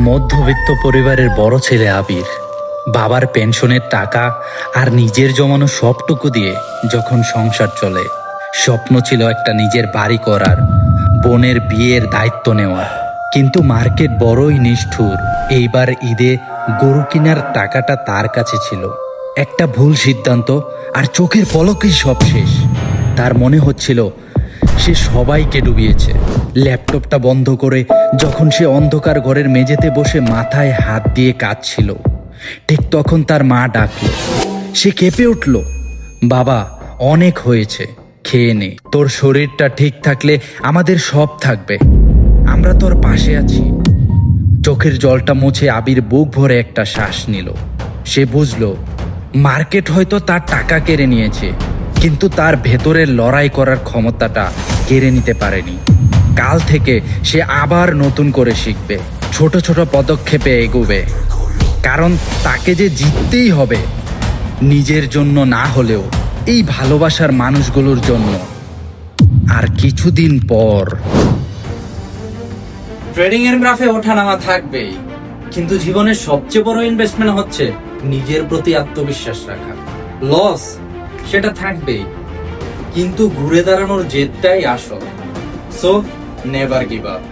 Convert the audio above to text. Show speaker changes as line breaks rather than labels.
মধ্যবিত্ত পরিবারের বড় ছেলে আবির বাবার পেনশনের টাকা আর নিজের জমানো সবটুকু দিয়ে যখন সংসার চলে, স্বপ্ন ছিল একটা নিজের বাড়ি করার, বোনের বিয়ের দায়িত্ব নেওয়ার। কিন্তু মার্কেট বড়ই নিষ্ঠুর। এইবার ঈদে গরু কেনার টাকাটা তার কাছে ছিল। একটা ভুল সিদ্ধান্ত আর চোখের পলকেই সব শেষ। তার মনে হচ্ছিল সে সবাইকে ডুবিয়েছে। ল্যাপটপটা বন্ধ করে যখন সে অন্ধকার ঘরের মেঝেতে বসে মাথায় হাত দিয়ে কাঁদছিল, ঠিক তখন তার মা ডাকল। সে কেঁপে উঠল। বাবা, অনেক হয়েছে, খেয়ে নে। তোর শরীরটা ঠিক থাকলে আমাদের সব থাকবে। আমরা তোর পাশে আছি। চোখের জলটা মুছে আবির বুক ভরে একটা শ্বাস নিল। সে বুঝল মার্কেট হয়তো তার টাকা কেড়ে নিয়েছে, কিন্তু তার ভেতরের লড়াই করার ক্ষমতাটা কেড়ে নিতে পারেনি। কাল থেকে সে আবার নতুন করে শিখবে, ছোট ছোট পদক্ষেপে এগোবে। কারণ তাকে যে জিততেই হবে, নিজের জন্য না হলেও এই ভালোবাসার মানুষগুলোর জন্য। আর কিছুদিন পর
ট্রেডিং এর গ্রাফে ওঠানামা থাকবেই, কিন্তু জীবনের সবচেয়ে বড় ইনভেস্টমেন্ট হচ্ছে নিজের প্রতি আত্মবিশ্বাস রাখা। লস সেটা থাকবেই, কিন্তু ঘুরে দাঁড়ানোর জেদটাই আসল। So never give up.